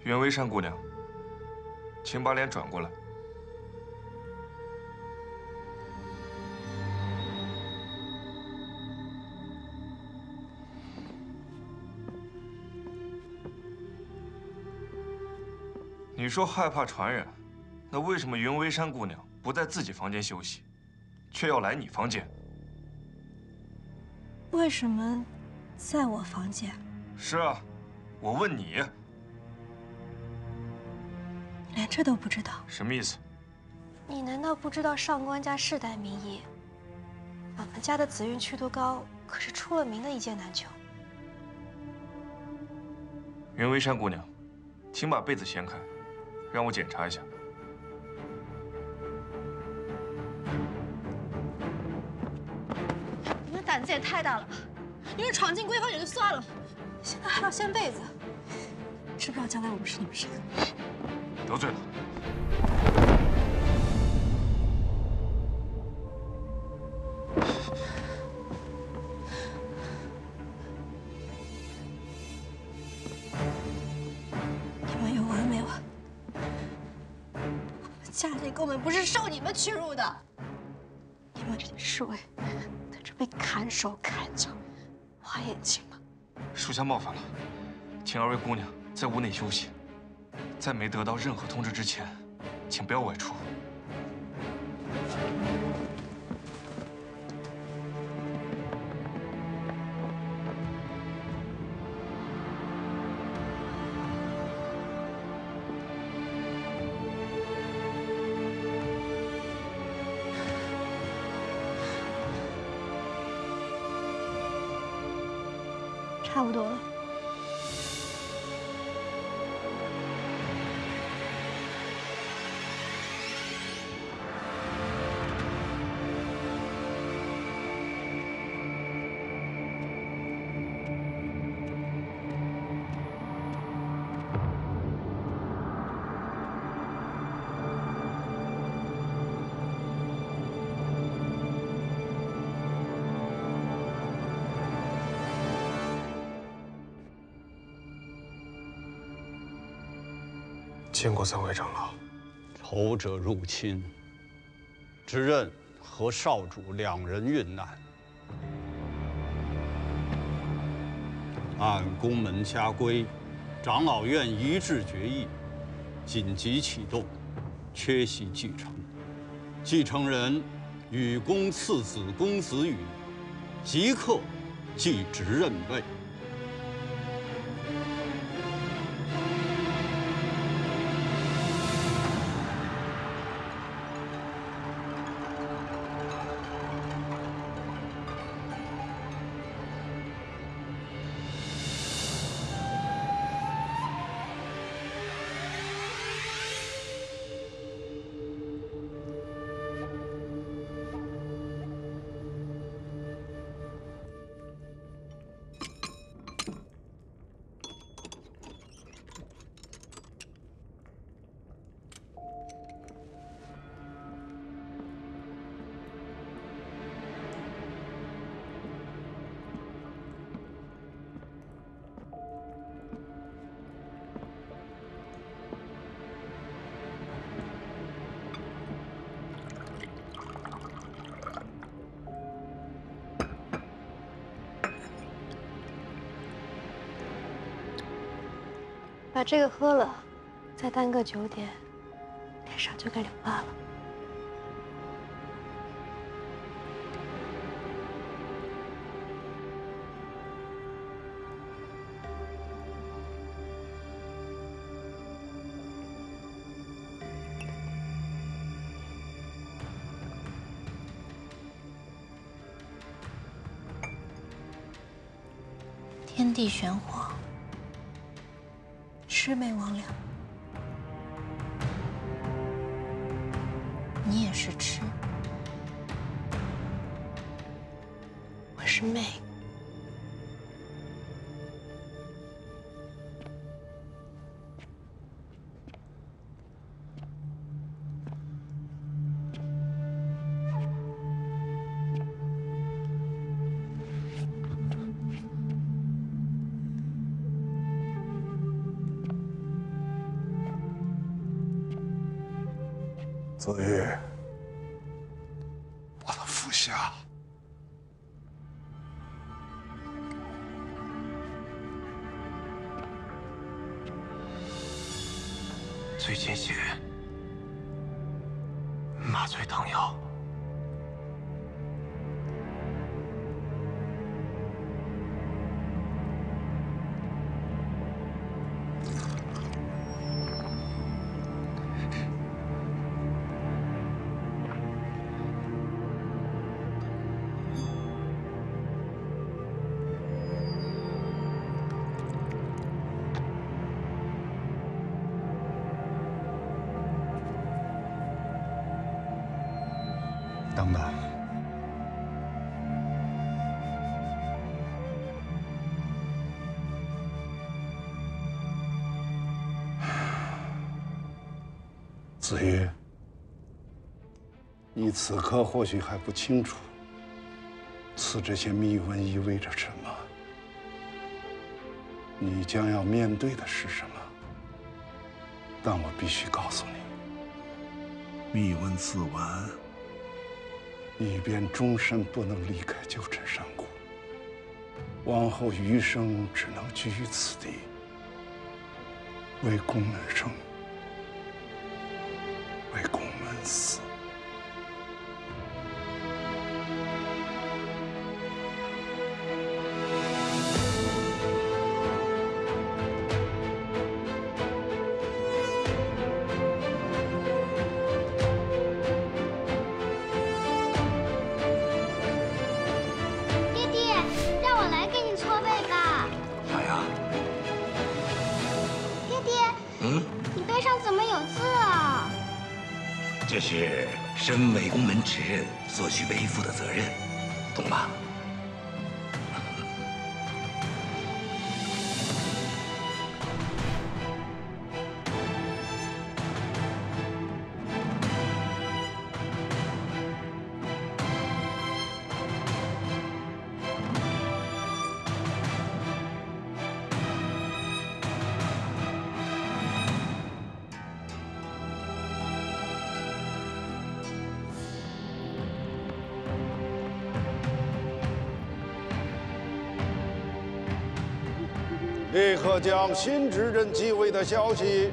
袁微山姑娘，请把脸转过来。你说害怕传染，那为什么云微山姑娘不在自己房间休息，却要来你房间？为什么在我房间？是啊，我问你。你连这都不知道？什么意思？你难道不知道上官家世代名医？俺们家的紫韵祛毒膏可是出了名的一件难求。云微山姑娘，请把被子掀开，让我检查一下。你们胆子也太大了吧！你们闯进闺房也就算了，现在还要掀被子，知不知道将来我们是你们谁的？得罪了。你们有完没完？家里根本不是受你们屈辱的，你们这些侍卫等着被砍手砍脚，花眼睛吗？属下冒犯了，请二位姑娘在屋内休息，在没得到任何通知之前，请不要外出。差不多了。见过三位长老。仇者入侵，只认和少主两人遇难。按宫门家规，长老院一致决议，紧急启动，缺席继承。继承人与公次子公子羽，即刻继职任位。把这个喝了，再耽搁9点，脸上就该留疤了。天地玄黄，魑魅魍魉，你也是魑，我是魅。子玉，把他扶下。最见血，麻醉汤药。 等等，子玉，你此刻或许还不清楚，赐这些密文意味着什么，你将要面对的是什么。但我必须告诉你，密文赐完。 你便终身不能离开九尘山谷，往后余生只能居于此地，为宫门生，为宫门死。这是身为宫门执刃所需背负的责任，懂吗？立刻将新执刃继位的消息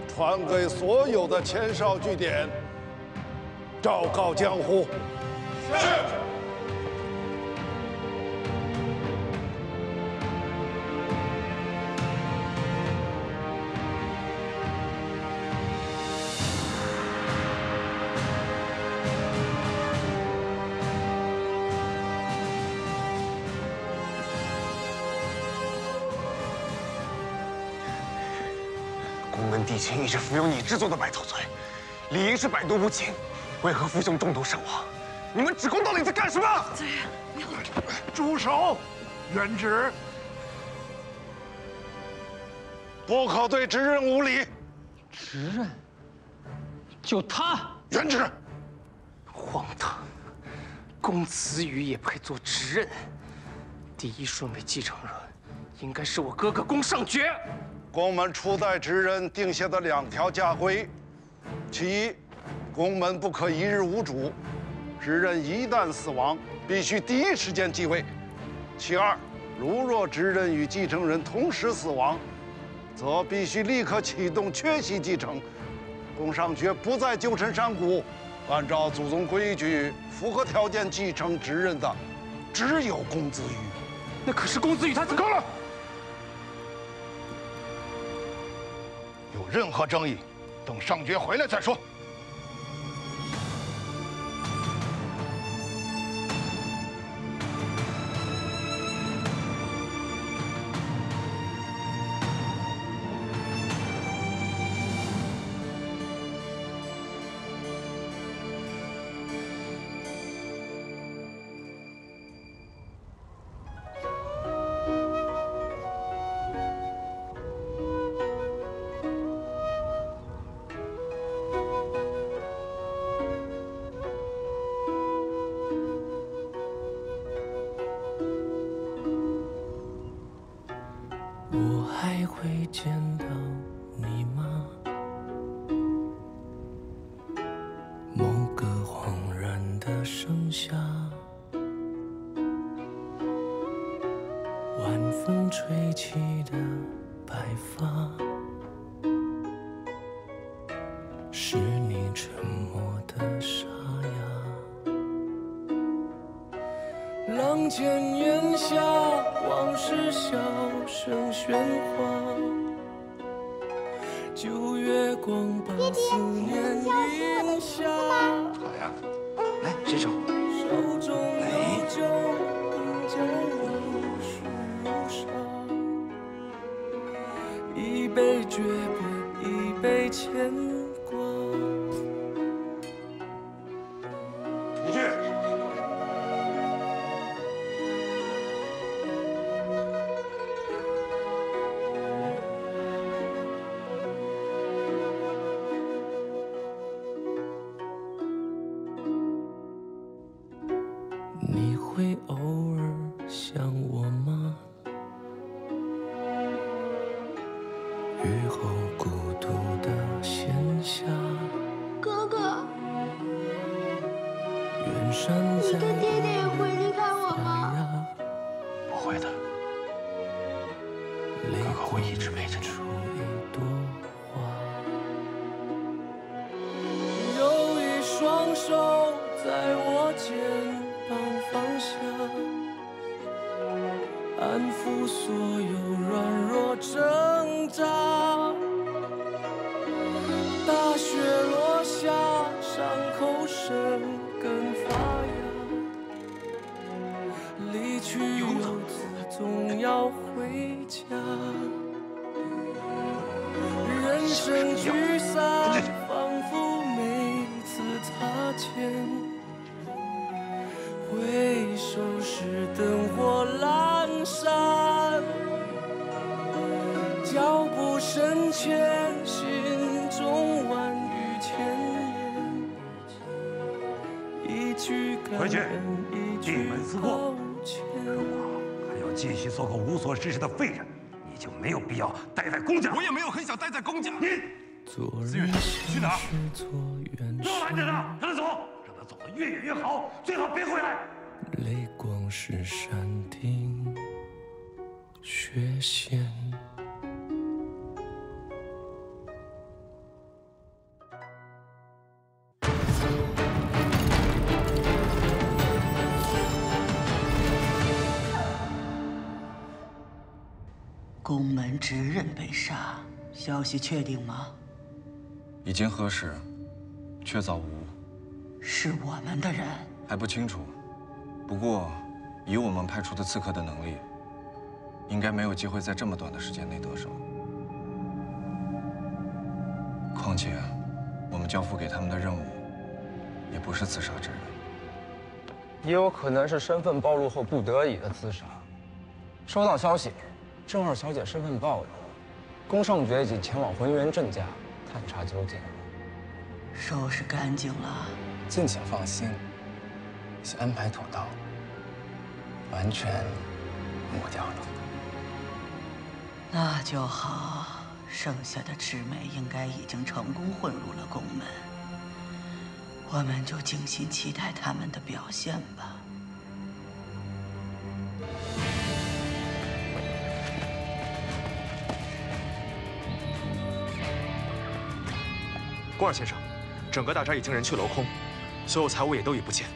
传给所有的前哨据点，昭告江湖。是。宫门帝亲一直服用你制作的白头醉，理应是百毒不侵，为何父兄中毒身亡？你们指宫到底在干什么？子玉，住手！元直，不可对执刃无礼。执刃？就他？元直，荒唐！公子羽也配做执刃？第一顺位继承人应该是我哥哥宫尚爵。 宫门初代执刃定下的2条家规，其一，宫门不可一日无主，执刃一旦死亡，必须第一时间继位；其二，如若执刃与继承人同时死亡，则必须立刻启动缺席继承。宫尚爵不在九尘山谷，按照祖宗规矩，符合条件继承执刃的，只有公子羽。那可是公子羽他怎么？够了！ 有任何争议，等上爵回来再说。我还会见到你吗？是你沉默的沙哑。浪尖檐下，往事小声喧哗。旧月光把思念印下。好呀，来这首。手中有酒，饮将往事如沙。一杯诀别，一杯牵挂。你去。你会偶尔想我吗？雨后孤独的闲暇。哥哥，远山在你跟爹爹也会离开我吗？不会的，哥哥会一直陪着你。有一双手在我肩膀放下，安抚所有软弱挣扎。大雪落下，伤口生根发芽。离去游子总要回家。人生聚散，仿佛每次擦肩。回首时，灯火阑珊。脚步深浅，心中万语千言。一句感恩，一句抱歉。如果还要继续做个无所事事的废人，你就没有必要待在公家。我也没有很想待在公家。子玉，去哪儿？不要拦着他，让他走，让他走得越远越好，最好别回来。泪光是山顶雪线。宫门执刃被杀，消息确定吗？已经核实，确凿无误。是我们的人？还不清楚，不过以我们派出的刺客的能力，应该没有机会在这么短的时间内得手。况且，我们交付给他们的任务，也不是刺杀之人，也有可能是身份暴露后不得已的自杀。收到消息，郑二小姐身份暴露，宫尚爵已经前往浑元郑家探查究竟。收拾干净了，敬请放心，已经安排妥当，完全抹掉了。那就好，剩下的魑魅应该已经成功混入了宫门，我们就静心期待他们的表现吧。郭二先生，整个大宅已经人去楼空，所有财物也都已不见。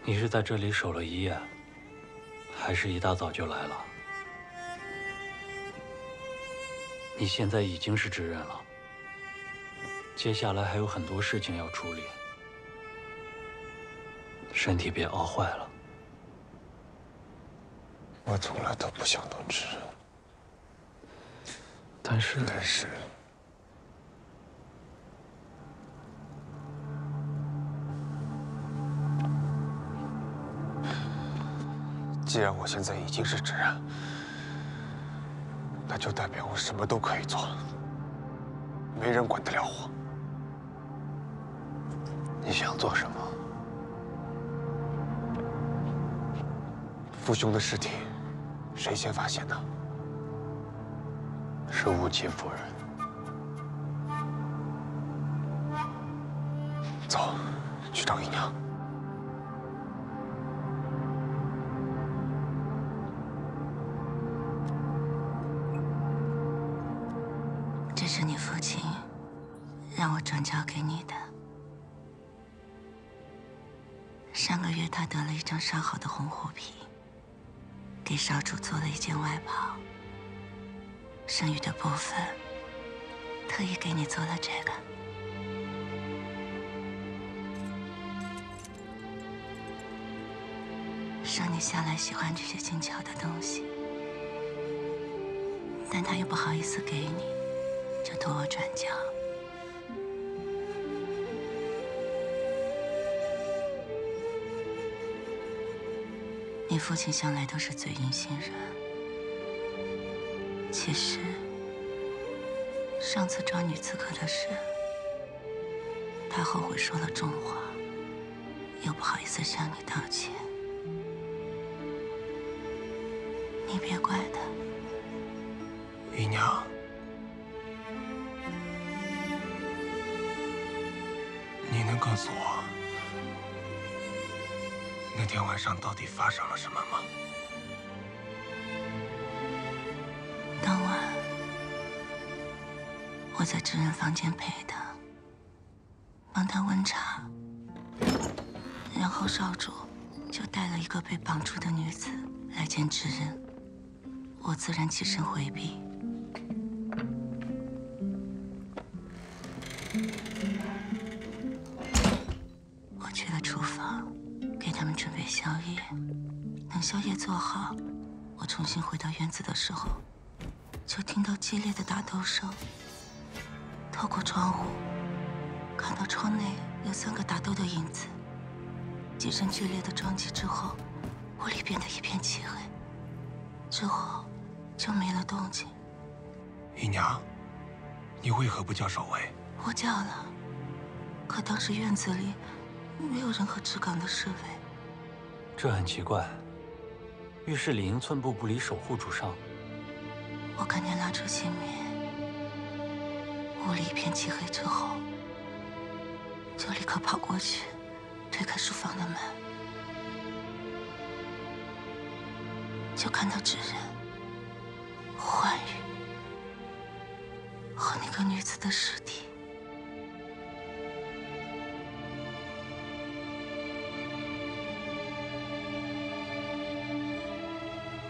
你是在这里守了一夜，还是一大早就来了？你现在已经是执刃了，接下来还有很多事情要处理，身体别熬坏了。我从来都不想当执刃，但是既然我现在已经是执刃，那就代表我什么都可以做，没人管得了我。你想做什么，父兄的尸体，谁先发现的？是武吉夫人。走，去找姨娘。这是你父亲让我转交给你的。上个月他得了一张烧好的红虎皮，给少主做了一件外袍。剩余的部分，特意给你做了这个。说你向来喜欢这些精巧的东西，但他又不好意思给你，就托我转交。你父亲向来都是嘴硬心软，其实上次找女刺客的事，他后悔说了重话，又不好意思向你道歉。你别怪他。姨娘，你能告诉我，那天晚上到底发生了什么吗？当晚，我在知人房间陪他，帮他温茶，然后少主就带了一个被绑住的女子来见知人，我自然起身回避。我去了厨房，给他们准备宵夜。等宵夜做好，我重新回到院子的时候，就听到激烈的打斗声。透过窗户，看到窗内有3个打斗的影子。几声剧烈的撞击之后，屋里变得一片漆黑，之后就没了动静。姨娘，你为何不叫守卫？我叫了，可当时院子里没有任何治岗的侍卫。这很奇怪，浴室里应寸步不离守护主上。我看见蜡烛熄灭，屋里一片漆黑之后，就立刻跑过去，推开书房的门，就看到纸人、幻羽和那个女子的尸体。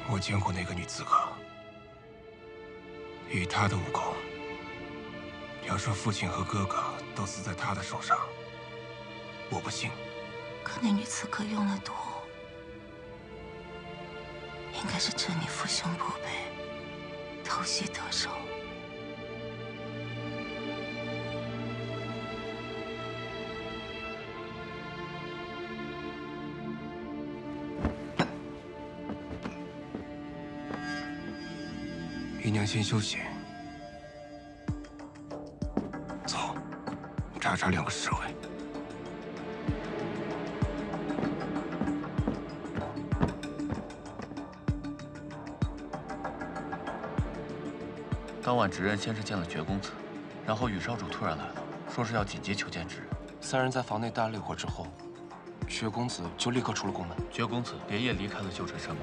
我见过那个女刺客，以她的武功，要说父亲和哥哥都死在她的手上，我不信。可那女刺客用了毒，应该是趁你父兄不备，偷袭得手。姨娘先休息，走，查查2个侍卫。当晚执刃先是见了绝公子，然后羽少主突然来了，说是要紧急求见执人。3人在房内待了一会儿之后，绝公子就立刻出了宫门。绝公子连夜离开了旧臣山门。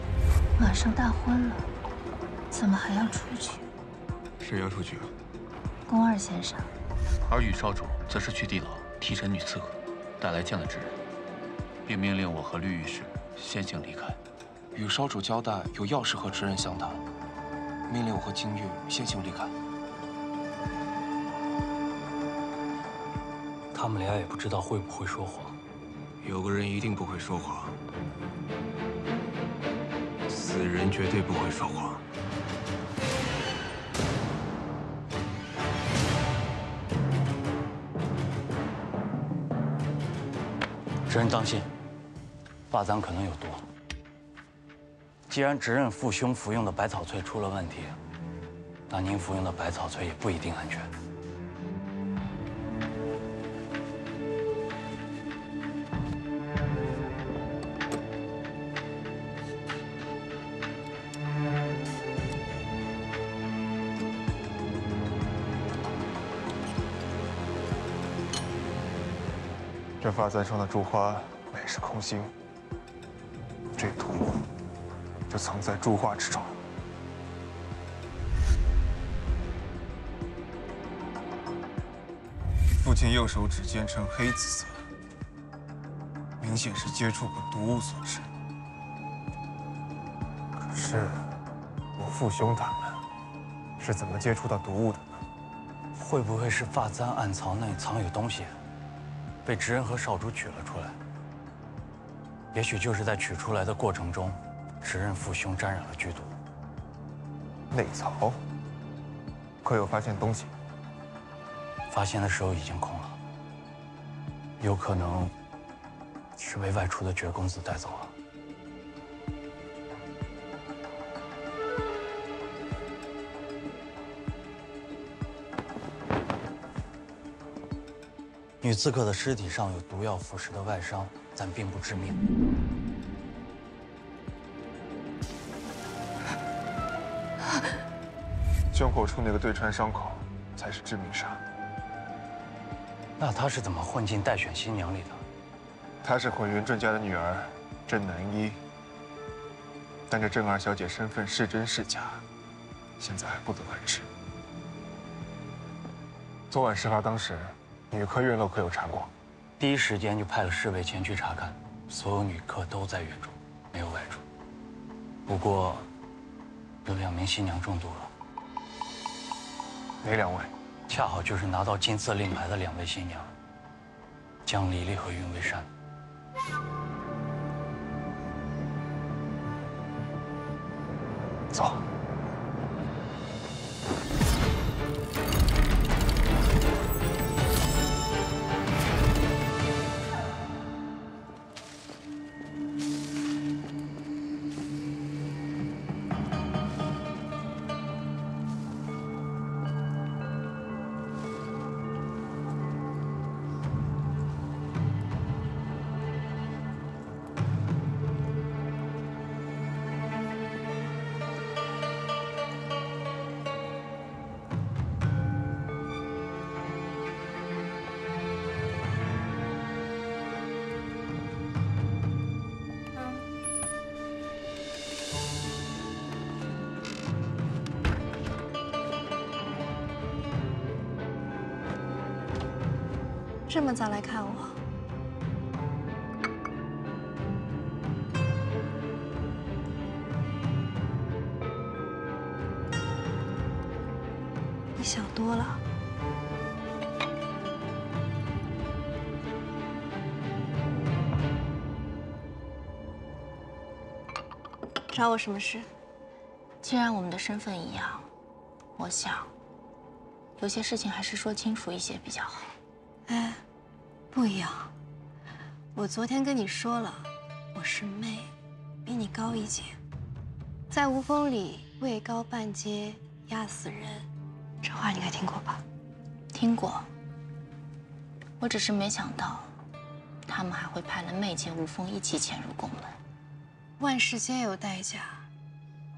马上大婚了，怎么还要出去？谁要出去啊？宫二先生。而羽少主则是去地牢提审女刺客，带来见了执人，并命令我和绿御史先行离开。羽少主交代有要事和执人相谈，命令我和金玉先行离开。他们俩也不知道会不会说谎。有个人一定不会说谎，死人绝对不会说谎。执人当心，发簪可能有毒。既然执刃父兄服用的百草萃出了问题，那您服用的百草萃也不一定安全。这发簪上的珠花乃是空心，这图就藏在珠画之中。父亲右手指尖呈黑紫色，明显是接触过毒物所致。可是，我父兄他们是怎么接触到毒物的呢？会不会是发簪暗槽内藏有东西，被直人和少主取了出来？也许就是在取出来的过程中，直人父兄沾染了剧毒。内槽？可有发现东西？发现的时候已经空了，有可能是被外出的绝公子带走了。女刺客的尸体上有毒药腐蚀的外伤，但并不致命。胸口处那个对穿伤口才是致命伤。那她是怎么混进待选新娘里的？她是混元郑家的女儿郑南一，但这郑二小姐身份是真是假，现在还不得而知。昨晚事发当时，女客院落可有查过？第一时间就派了侍卫前去查看，所有女客都在院中，没有外出。不过，有2名新娘中毒了。哪2位？恰好就是拿到金色令牌的2位新娘，江离离和云为山。走。这么早来看我，你想多了。找我什么事？既然我们的身份一样，我想有些事情还是说清楚一些比较好。哎，不一样。我昨天跟你说了，我是妹，比你高一阶，在无风里位高半阶压死人，这话你应该听过吧？听过。我只是没想到，他们还会派了妹姐无风一起潜入宫门。万事皆有代价，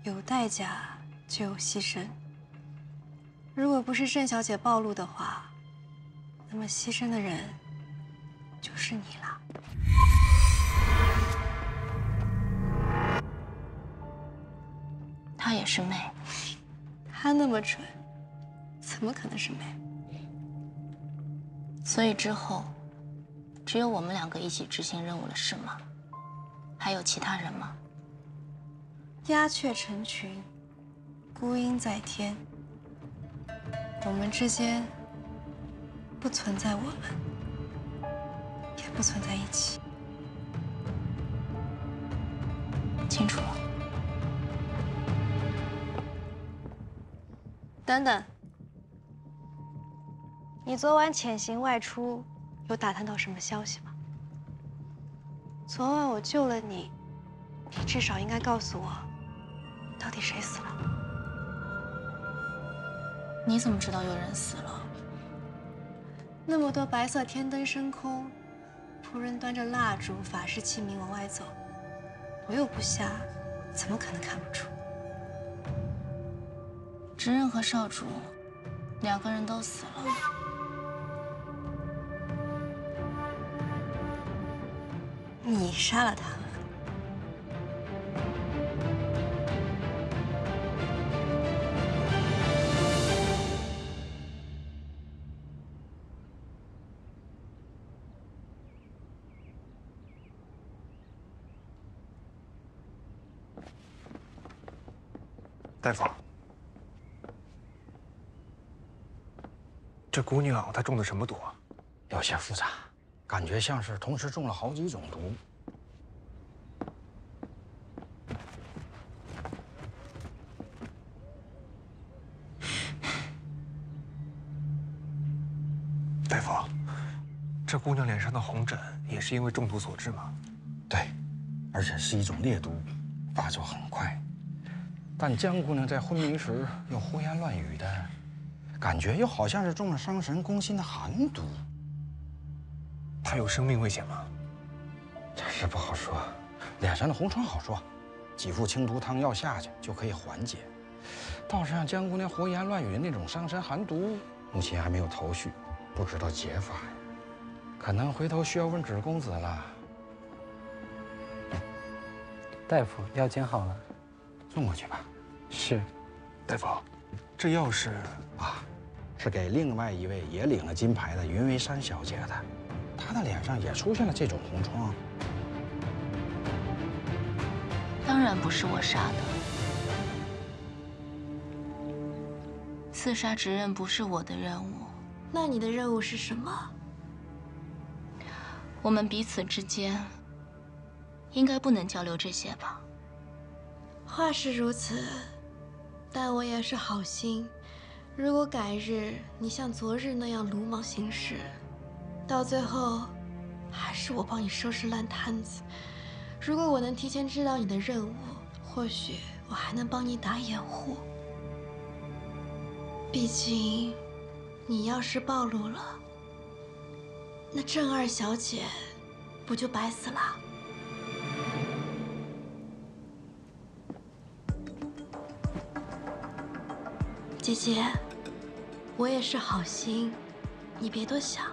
有代价就有牺牲。如果不是郑小姐暴露的话，那么牺牲的人就是你了。她也是妹，她那么蠢，怎么可能是妹？所以之后，只有我们2个一起执行任务了，是吗？还有其他人吗？鸦雀成群，孤鹰在天。我们之间不存在我们，也不存在一起。清楚了。等等，你昨晚潜行外出，有打探到什么消息吗？昨晚我救了你，你至少应该告诉我，到底谁死了？你怎么知道有人死了？那么多白色天灯升空，仆人端着蜡烛、法事器皿往外走，我又不瞎，怎么可能看不出？直任和少主2个人都死了。你杀了他。大夫，这姑娘她中的什么毒啊？有些复杂，感觉像是同时中了好几种毒。大夫，这姑娘脸上的红疹也是因为中毒所致吗？对，而且是一种烈毒，发作很快。但江姑娘在昏迷时又胡言乱语的，感觉又好像是中了伤神攻心的寒毒。她有生命危险吗？这事不好说。脸上的红疮好说，几副清毒汤药下去就可以缓解。倒是像江姑娘胡言乱语的那种伤神寒毒，目前还没有头绪，不知道解法呀。可能回头需要问芷公子了。大夫，药煎好了，送过去吧。是。大夫，这药是啊，是给另外一位也领了金牌的云为山小姐的，她的脸上也出现了这种红疮。当然不是我杀的，刺杀执刃不是我的任务。那你的任务是什么？我们彼此之间应该不能交流这些吧？话是如此，但我也是好心。如果改日你像昨日那样鲁莽行事，到最后还是我帮你收拾烂摊子。如果我能提前知道你的任务，或许我还能帮你打掩护。毕竟，你要是暴露了，那郑二小姐不就白死了？姐姐，我也是好心，你别多想。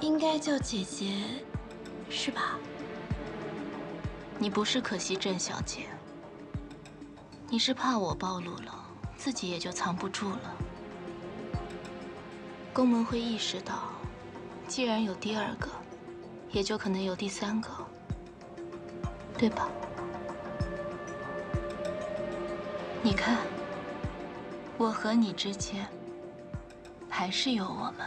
应该叫姐姐，是吧？你不是可惜郑小姐，你是怕我暴露了，自己也就藏不住了。宫门会意识到，既然有第二个，也就可能有第三个，对吧？你看，我和你之间还是有我们。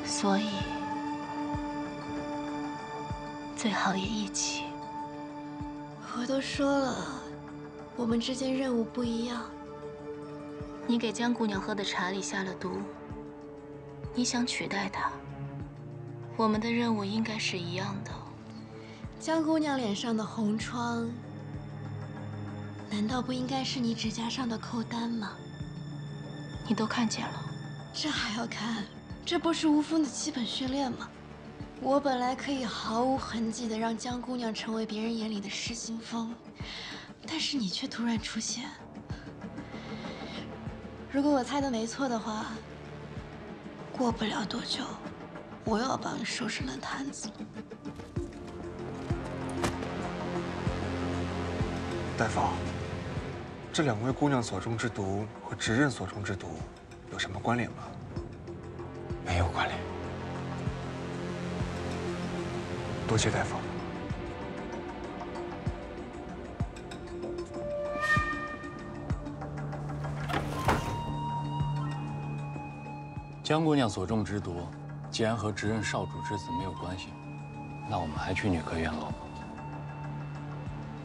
所以，最好也一起。我都说了，我们之间任务不一样。你给江姑娘喝的茶里下了毒，你想取代她，我们的任务应该是一样的。江姑娘脸上的红疮，难道不应该是你指甲上的扣丹吗？你都看见了，这还要看？这不是无风的基本训练吗？我本来可以毫无痕迹的让江姑娘成为别人眼里的失心疯，但是你却突然出现。如果我猜的没错的话，过不了多久，我又要帮你收拾烂摊子了。大夫，这两位姑娘所中之毒和执刃所中之毒有什么关联吗？没有关联。多谢大夫。江姑娘所中之毒，既然和执刃少主之子没有关系，那我们还去女科院喽？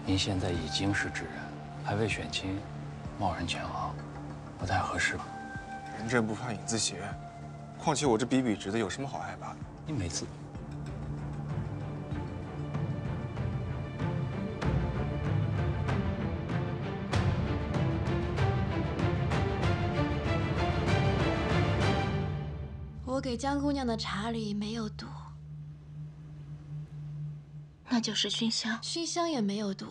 您现在已经是执刃，还未选亲，贸然前往，不太合适吧？人正不怕影子斜，况且我这比直的有什么好害怕的？你每次。我给江姑娘的茶里没有毒，那就是熏香。熏香也没有毒，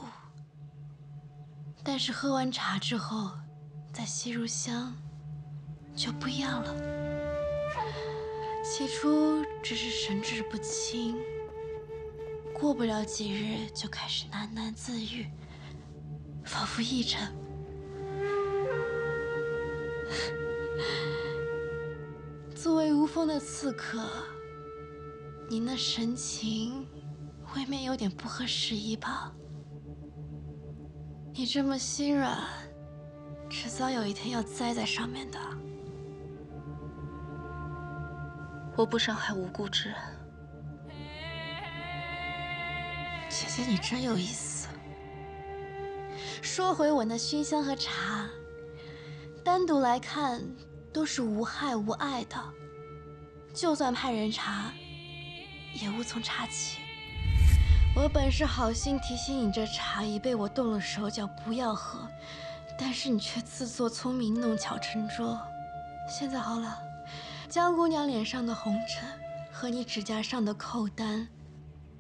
但是喝完茶之后，再吸入香，就不一样了。起初只是神志不清，过不了几日就开始喃喃自语，仿佛一尘。作为无风的刺客，你那神情未免有点不合时宜吧？你这么心软，迟早有一天要栽在上面的。我不伤害无辜之人。姐姐，你真有意思。说回我那熏香和茶，单独来看都是无害无碍的，就算派人查，也无从查起。我本是好心提醒你，这茶已被我动了手脚，不要喝，但是你却自作聪明，弄巧成拙。现在好了，江姑娘脸上的红疹和你指甲上的扣单，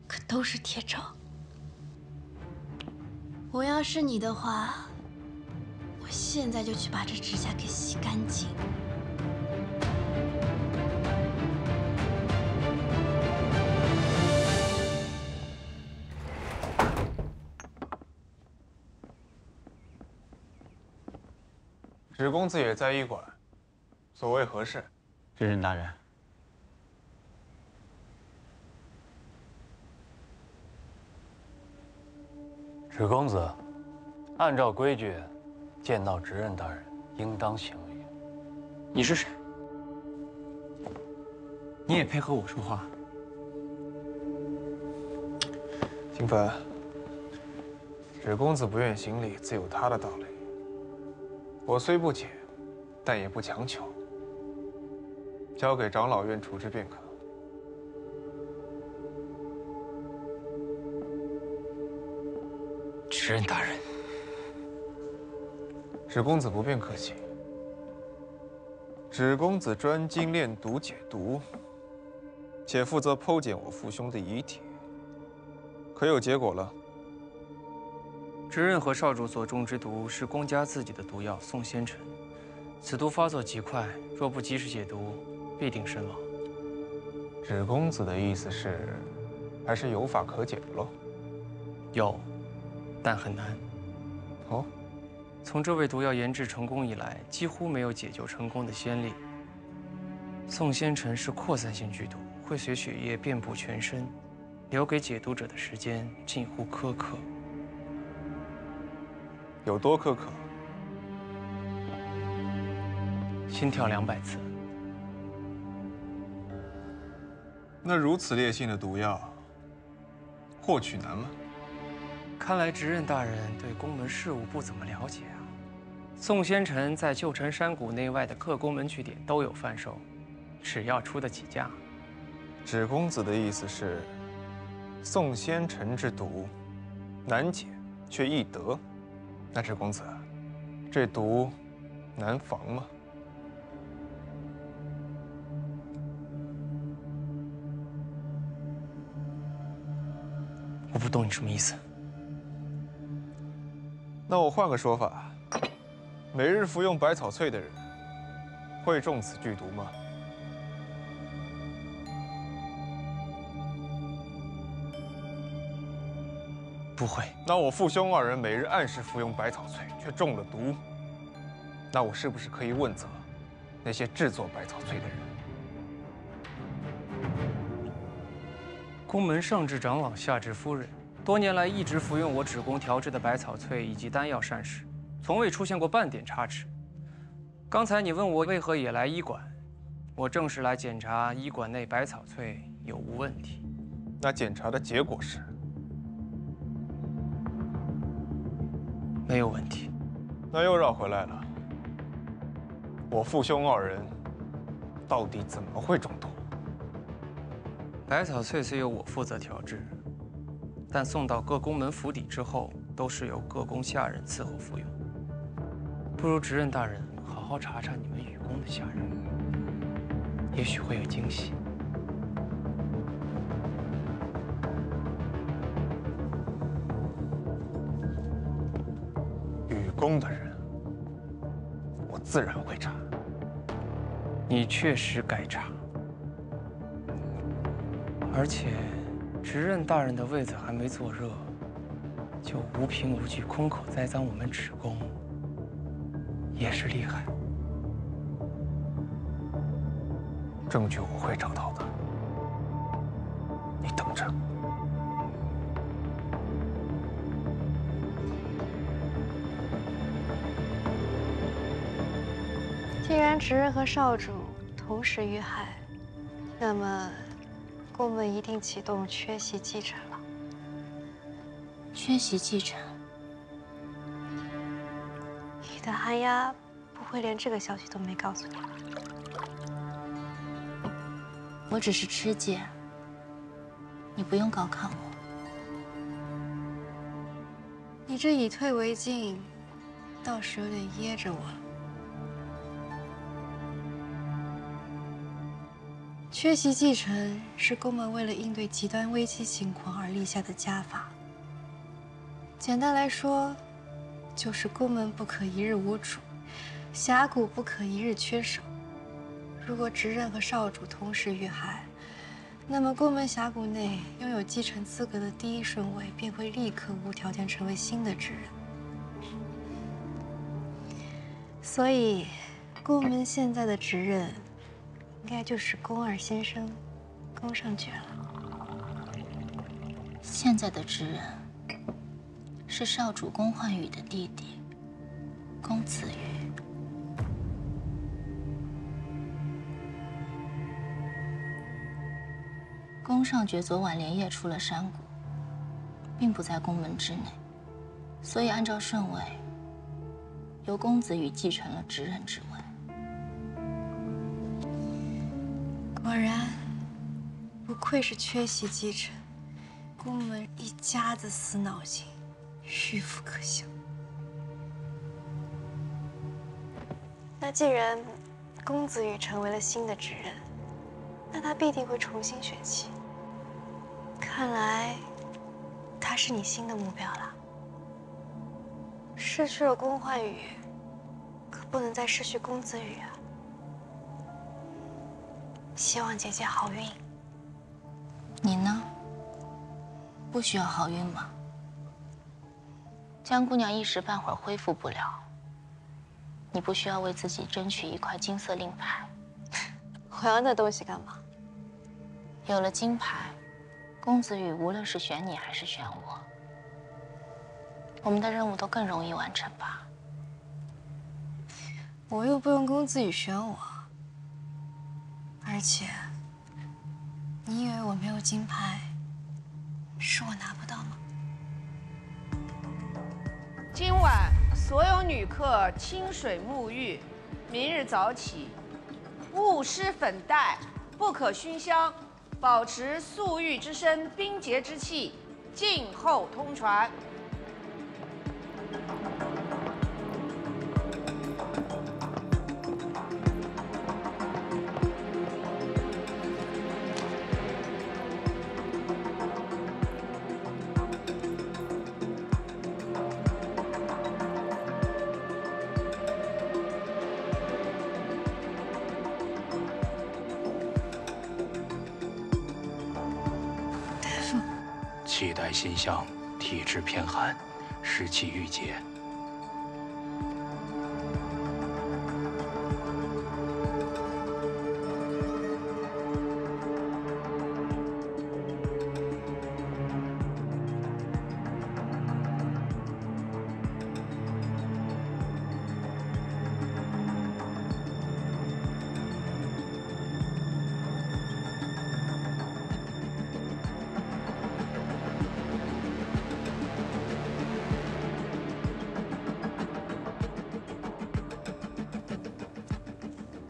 可都是铁证。我要是你的话，我现在就去把这指甲给洗干净。芷公子也在医馆，所谓何事？知人大人，芷公子，按照规矩，见到执刃大人应当行礼。你是谁？你也配合我说话？金芬，芷公子不愿行礼，自有他的道理。我虽不解，但也不强求，交给长老院处置便可。执刃大人，芷公子不便客气。芷公子专精炼毒解毒，且负责剖检我父兄的遗体，可有结果了？执刃和少主所中之毒是公家自己的毒药宋仙尘，此毒发作极快，若不及时解毒，必定身亡。芷公子的意思是，还是有法可解的喽？有，但很难。哦，从这味毒药研制成功以来，几乎没有解救成功的先例。宋仙尘是扩散性剧毒，会随血液遍布全身，留给解毒者的时间近乎苛刻。有多苛刻？心跳200次。那如此烈性的毒药，获取难吗？看来执刃大人对宫门事务不怎么了解啊。宋仙尘在旧城山谷内外的各宫门据点都有贩售，只要出得起价。芷公子的意思是，宋仙尘之毒难解却易得。那芷公子，这毒难防吗？我不懂你什么意思。那我换个说法，每日服用百草萃的人，会中此剧毒吗？不会。那我父兄二人每日按时服用百草萃，却中了毒，那我是不是可以问责那些制作百草萃的人？宫门上至长老，下至夫人，多年来一直服用我芷宫调制的百草萃以及丹药膳食，从未出现过半点差池。刚才你问我为何也来医馆，我正是来检查医馆内百草萃有无问题。那检查的结果是？没有问题。那又绕回来了。我父兄二人到底怎么会中毒？百草萃虽由我负责调制，但送到各宫门府邸之后，都是由各宫下人伺候服用。不如执刃大人好好查查你们雨宫的下人，也许会有惊喜。雨宫的人，我自然会查。你确实该查，而且执任大人的位子还没坐热，就无凭无据空口栽赃我们芷宫，也是厉害。证据我会找到的，你等着。既然执任和少主同时遇害，那么宫门一定启动缺席继承了。缺席继承？你的寒鸦不会连这个消息都没告诉你吧？我只是吃戒，你不用高看我。你这以退为进，倒是有点噎着我了。缺席继承是宫门为了应对极端危机情况而立下的家法。简单来说，就是宫门不可一日无主，峡谷不可一日缺守。如果执任和少主同时遇害，那么宫门峡谷内拥有继承资格的第一顺位便会立刻无条件成为新的执任。所以，宫门现在的执任，应该就是宫二先生，宫尚爵了。现在的执任是少主宫焕宇的弟弟，宫子瑜。宫尚爵昨晚连夜出了山谷，并不在宫门之内，所以按照顺位，由公子羽继承了执任之位。果然，不愧是缺席继承，宫门一家子死脑筋，迂腐可笑。那既然公子羽成为了新的执任，那他必定会重新选妻。看来，他是你新的目标了。失去了宫焕宇，可不能再失去公子羽啊！希望姐姐好运。你呢？不需要好运吗？江姑娘一时半会儿恢复不了，你不需要为自己争取一块金色令牌。我要那东西干嘛？有了金牌，公子羽无论是选你还是选我，我们的任务都更容易完成吧？我又不用公子羽选我，而且，你以为我没有金牌，是我拿不到吗？今晚所有女客清水沐浴，明日早起，勿施粉黛，不可熏香。保持素玉之身，冰洁之气，静候通传。气带馨香，体质偏寒，湿气郁结。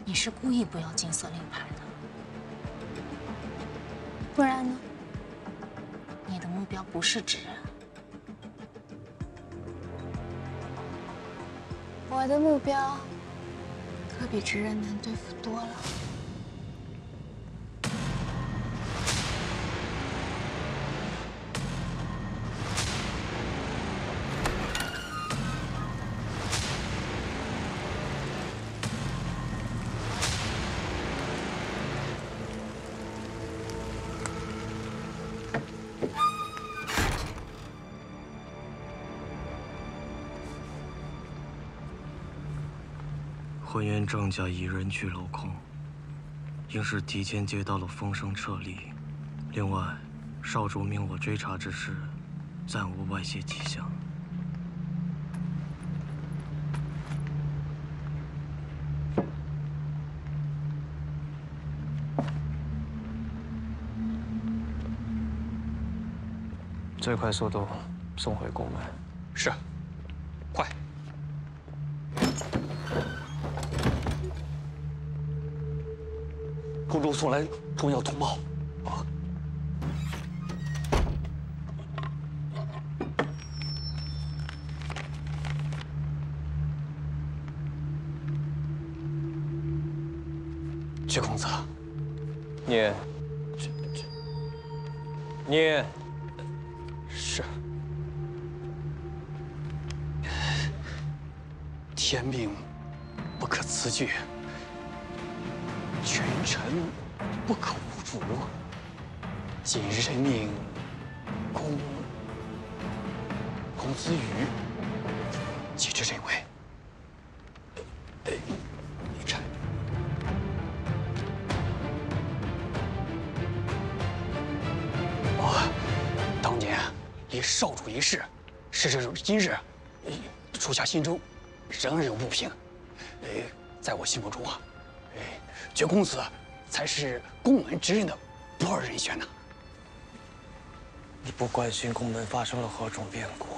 你是故意不要金色令牌的，不然呢？你的目标不是执任。我的目标可比执任难对付多了。浑元郑家一人去镂空，应是提前接到了风声撤离。另外，少主命我追查之时，暂无外泄迹象。最快速度送回宫门。是，快！宫中送来重要通报。啊！薛公子，念，念。 是，天命不可辞据，群臣不可无主。今任命公子羽继之这位。臣当年。 离少主一事，时至今日，属下心中仍然有不平。在我心目中啊，薛公子才是宫门之任的不二人选呐。你不关心宫门发生了何种变故，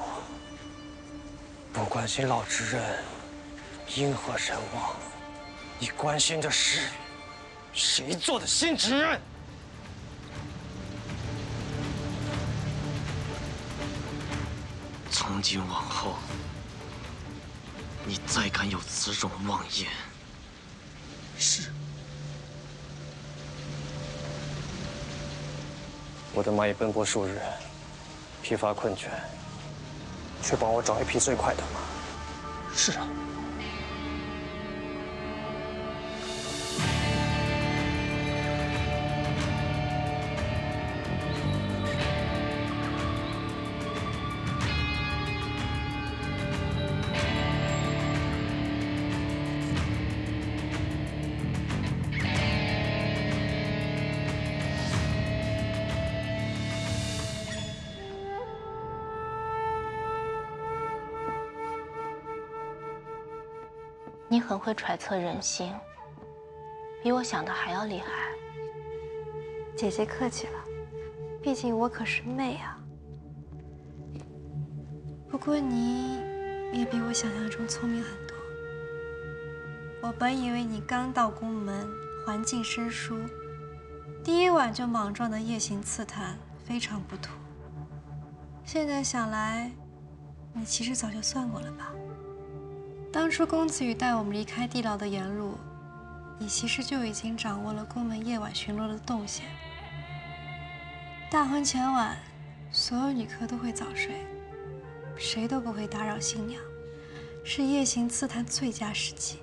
不关心老之任因何身亡，你关心的是谁做的新之任？ 从今往后，你再敢有此种妄言，是。我的马已奔波数日，疲乏困倦，去帮我找一匹最快的马。是啊。 你很会揣测人心，比我想的还要厉害。姐姐客气了，毕竟我可是妹啊。不过你也比我想象中聪明很多。我本以为你刚到宫门，环境生疏，第一晚就莽撞的夜行刺探，非常不妥。现在想来，你其实早就算过了吧？ 当初公子羽带我们离开地牢的沿路，你其实就已经掌握了宫门夜晚巡逻的动线。大婚前晚，所有女客都会早睡，谁都不会打扰新娘，是夜行刺探最佳时机。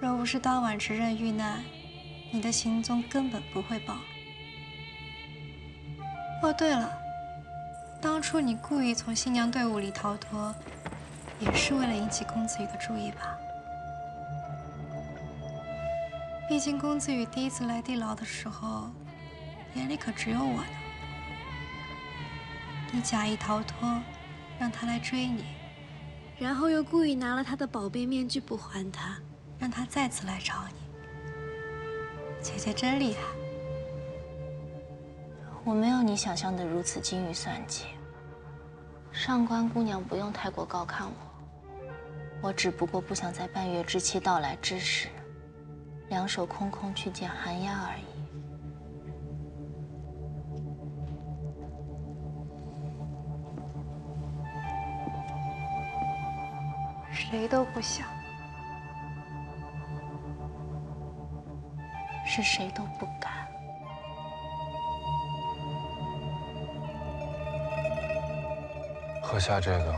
若不是当晚执刃遇难，你的行踪根本不会暴露。哦，对了，当初你故意从新娘队伍里逃脱。 也是为了引起公子羽的注意吧？毕竟公子羽第一次来地牢的时候，眼里可只有我呢。你假意逃脱，让他来追你，然后又故意拿了他的宝贝面具不还他，让他再次来找你。姐姐真厉害。我没有你想象的如此精于算计。上官姑娘不用太过高看我。 我只不过不想在半月之期到来之时，两手空空去见寒鸦而已。谁都不想，是谁都不敢。喝下这个。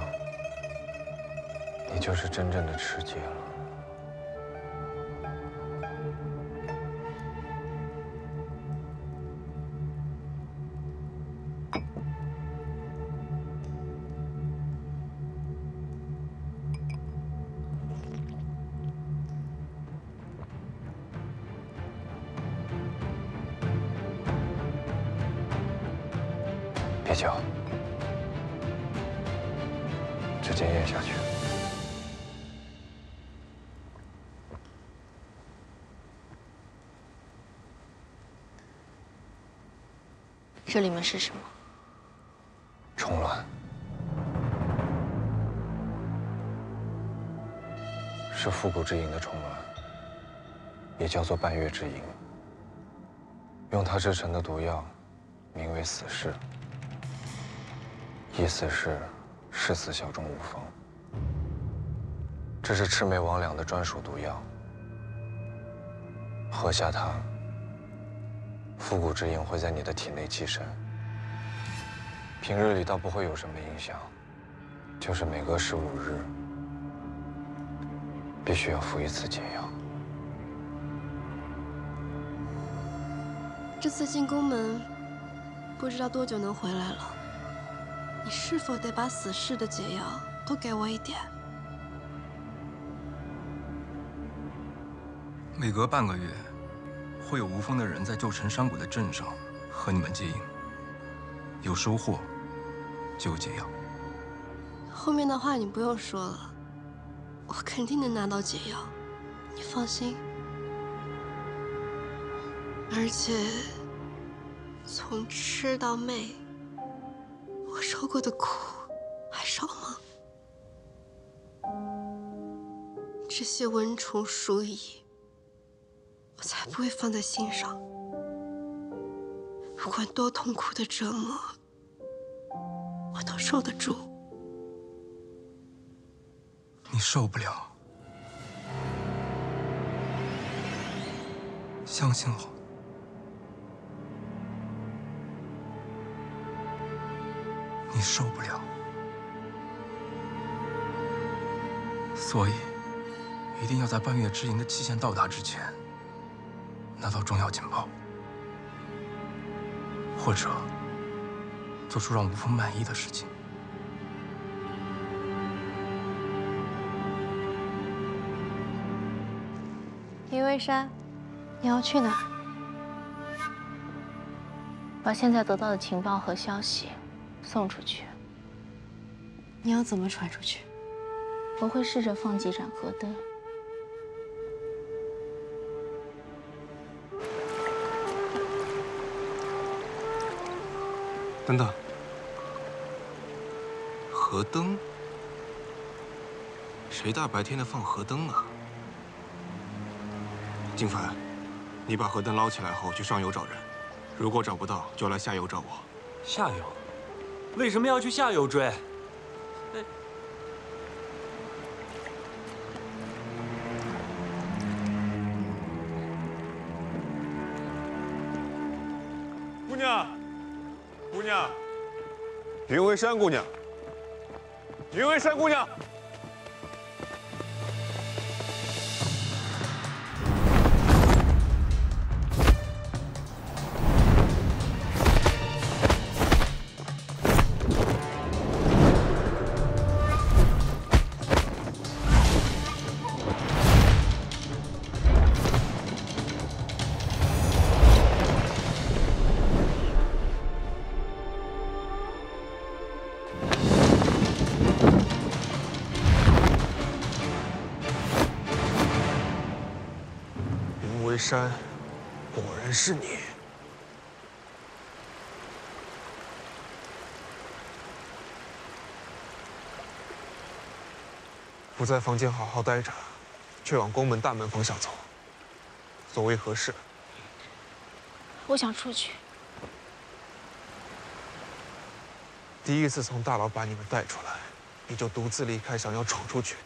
你就是真正的吃鸡了。嚼，直接咽下去。这里面是什么？虫卵，是复古之影的虫卵，也叫做半月之影。用它制成的毒药，名为死士，意思是誓死效忠无锋。这是魑魅魍魉的专属毒药，喝下它，复古之影会在你的体内寄生。平日里倒不会有什么影响，就是每隔15日，必须要服一次解药。这次进宫门，不知道多久能回来了。你是否得把死士的解药都给我一点？每隔半个月，会有无锋的人在旧城山谷的镇上和你们接应。有收获，就有解药。后面的话你不用说了，我肯定能拿到解药，你放心。而且，从吃到妹，我受过的苦还少吗？这些蚊虫鼠蚁，我才不会放在心上。不管多痛苦的折磨，我都受得住。你受不了，相信我。你受不了，所以一定要在半月之营的期限到达之前拿到重要情报，或者做出让无锋满意的事情。林微山，你要去哪儿？把现在得到的情报和消息送出去。你要怎么传出去？我会试着放几盏河灯。等等，河灯？谁大白天的放河灯啊？金凡，你把河灯捞起来后去上游找人，如果找不到，就来下游找我。下游？为什么要去下游追？姑娘，姑娘，云为山姑娘，云为山姑娘。山，果然是你。不在房间好好待着，却往宫门大门方向走，所为何事？我想出去。第一次从大牢把你们带出来，你就独自离开，想要闯出去。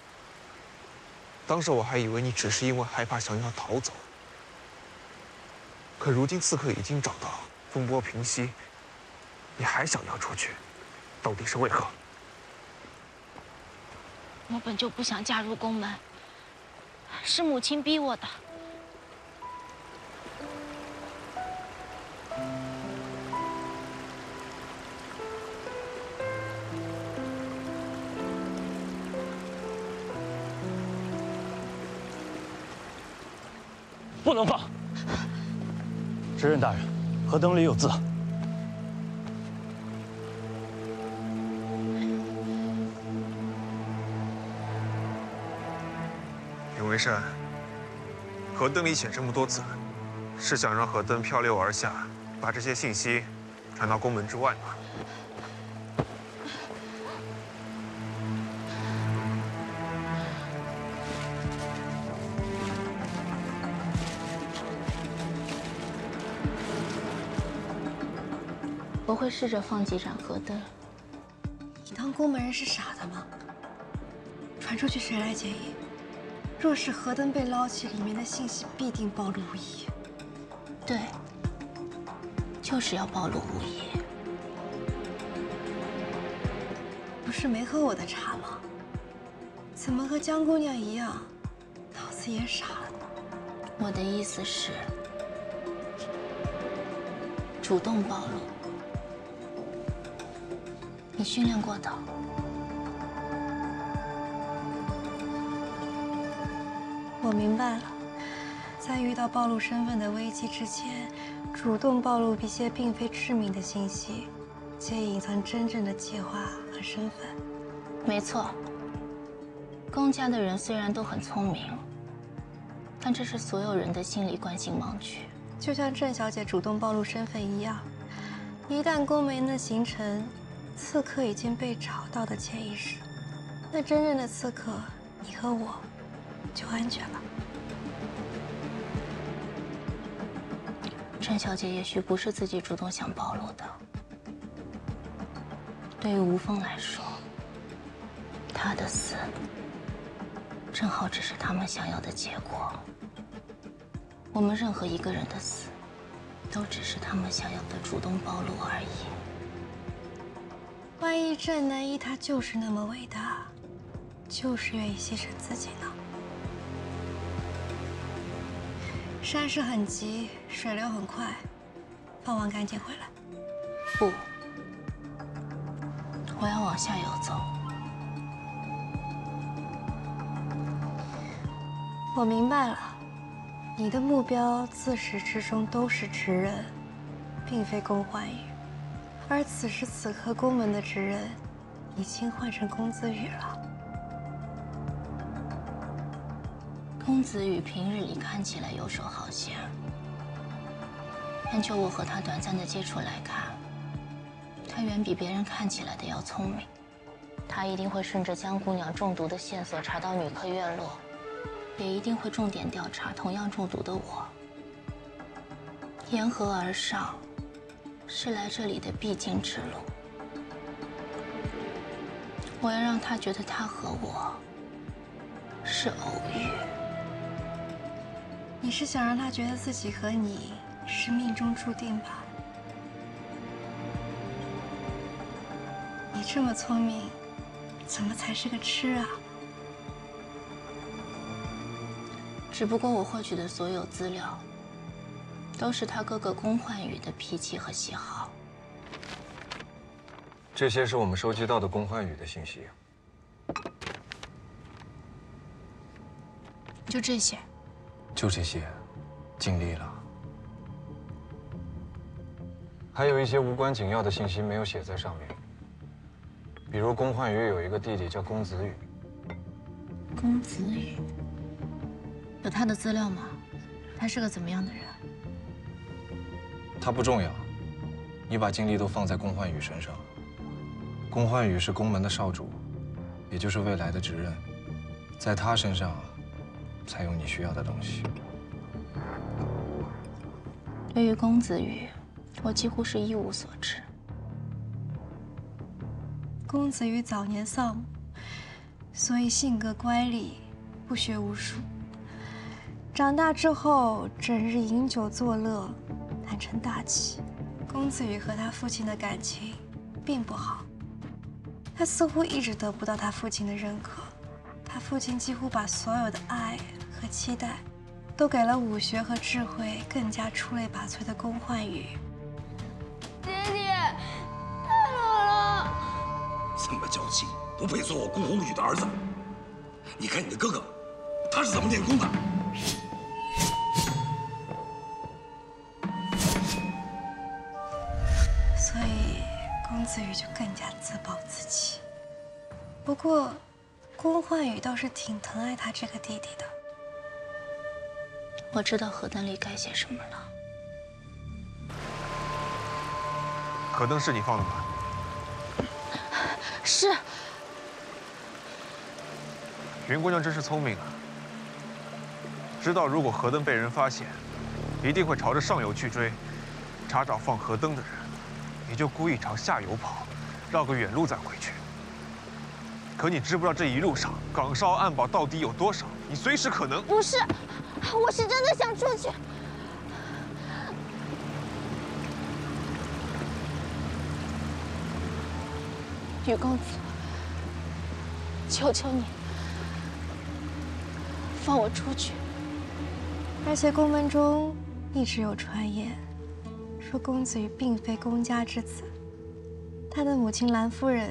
当时我还以为你只是因为害怕想要逃走。可如今刺客已经找到，风波平息，你还想要出去，到底是为何？我本就不想嫁入宫门，是母亲逼我的。不能放！执刃大人，河灯里有字。为善。何登离遣这么多次来，是想让何登漂流而下，把这些信息传到宫门之外吗？ 我会试着放几盏河灯。你当宫门人是傻的吗？传出去谁来接应？若是河灯被捞起，里面的信息必定暴露无遗。对，就是要暴露无遗。不是没喝我的茶吗？怎么和江姑娘一样，脑子也傻了呢？我的意思是，主动暴露。 你训练过的，我明白了。在遇到暴露身份的危机之前，主动暴露一些并非致命的信息，皆隐藏真正的计划和身份。没错。宫家的人虽然都很聪明，但这是所有人的心理惯性盲区。就像郑小姐主动暴露身份一样，一旦宫门的形成。 刺客已经被找到的潜意识，那真正的刺客，你和我，就安全了。郑小姐也许不是自己主动想暴露的。对于吴峰来说，他的死，正好只是他们想要的结果。我们任何一个人的死，都只是他们想要的主动暴露而已。 万一郑南一他就是那么伟大，就是愿意牺牲自己呢？山势很急，水流很快，放完赶紧回来。不，我要往下游走。我明白了，你的目标自始至终都是直人，并非宫焕宇。 而此时此刻，宫门的职人已经换成公子羽了。公子羽平日里看起来游手好闲，但就我和他短暂的接触来看，他远比别人看起来的要聪明。他一定会顺着江姑娘中毒的线索查到女客院落，也一定会重点调查同样中毒的我。沿河而上。 是来这里的必经之路。我要让他觉得他和我是偶遇。你是想让他觉得自己和你是命中注定吧？你这么聪明，怎么才是个痴啊？只不过我获取的所有资料。 都是他哥哥宫焕宇的脾气和喜好。这些是我们收集到的宫焕宇的信息。就这些？就这些，尽力了。还有一些无关紧要的信息没有写在上面，比如宫焕宇有一个弟弟叫公子羽。公子羽，有他的资料吗？他是个怎么样的人？ 他不重要，你把精力都放在宫焕宇身上。宫焕宇是宫门的少主，也就是未来的职人，在他身上才有你需要的东西。对于公子羽，我几乎是一无所知。公子羽早年丧母，所以性格乖戾，不学无术。长大之后，整日饮酒作乐。 贪嗔大起，公子羽和他父亲的感情并不好。他似乎一直得不到他父亲的认可，他父亲几乎把所有的爱和期待，都给了武学和智慧更加出类拔萃的宫焕宇。爹爹，太冷了。这么娇气，不配做我顾宏宇的儿子。你看你的哥哥，他是怎么练功的？ 所以，公子羽就更加自暴自弃。不过，宫焕宇倒是挺疼爱他这个弟弟的。我知道核弹里该写什么了。核灯是你放的吗？是。云姑娘真是聪明啊，知道如果核灯被人发现，一定会朝着上游去追，查找放核灯的人，你就故意朝下游跑，绕个远路再回去。可你知不知道这一路上岗哨暗堡到底有多少？你随时可能……不是，我是真的想出去。雨公子，求求你，放我出去。而且宫门中一直有传言，说公子羽并非公家之子，他的母亲兰夫人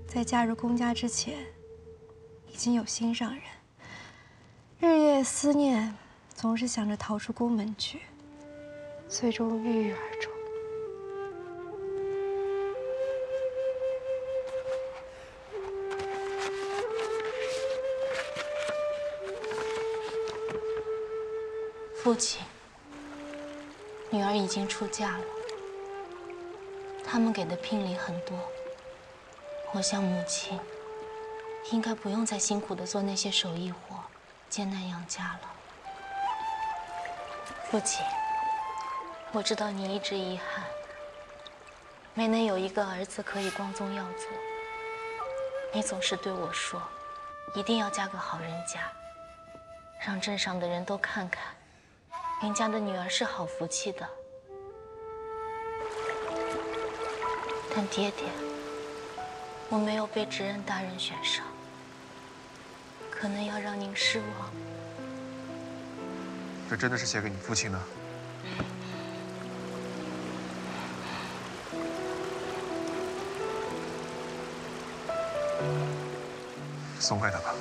在嫁入公家之前，已经有心上人，日夜思念，总是想着逃出宫门去，最终郁郁而终。父亲，女儿已经出嫁了，他们给的聘礼很多，我想母亲应该不用再辛苦的做那些手艺活，艰难养家了。父亲，我知道你一直遗憾，没能有一个儿子可以光宗耀祖。你总是对我说，一定要嫁个好人家，让镇上的人都看看。云家的女儿是好福气的，但爹爹，我没有被执任大人选上，可能要让您失望。这真的是写给你父亲的？送给他吧。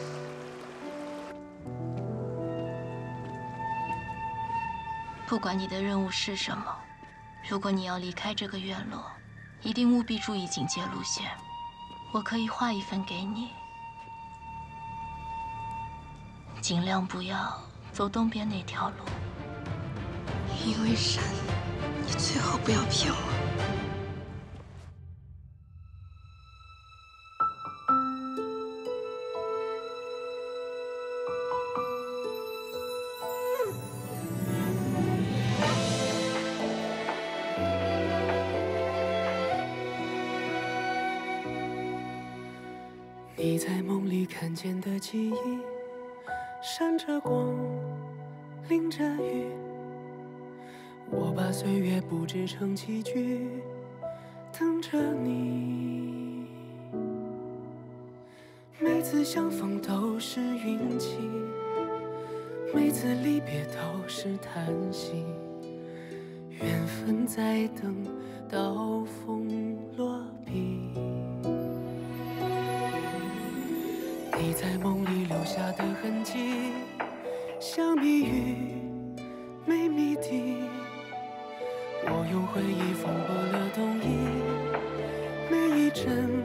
不管你的任务是什么，如果你要离开这个院落，一定务必注意警戒路线。我可以画一份给你，尽量不要走东边那条路。因为神，你最好不要骗我。你在梦里看见的记忆，闪着光，淋着雨。我把岁月布置成棋局，等着你。每次相逢都是运气，每次离别都是叹息。缘分在等刀锋落笔。你在梦里留下的痕迹，像谜语没谜底。我用回忆缝过了冬衣，每一针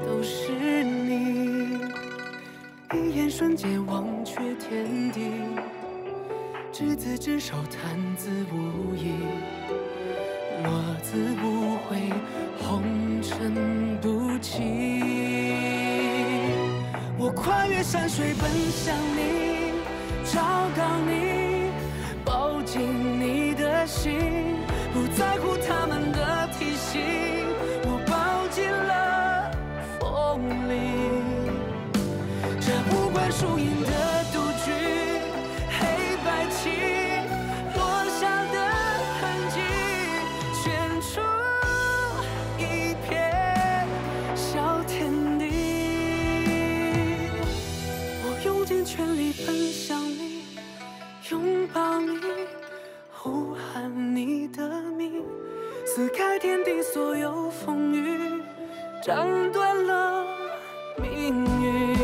都是你。一眼瞬间忘却天地，执子之手，弹字无意。落字无悔，红尘不弃。我跨越山水奔向你，找到你，抱紧你的心，不在乎他们的提醒，我抱紧了风里。这无关输赢的赌局，黑白棋落下的痕迹，圈出一片小天地。用尽全力奔向你，拥抱你，呼喊你的名，撕开天地所有风雨，斩断了命运。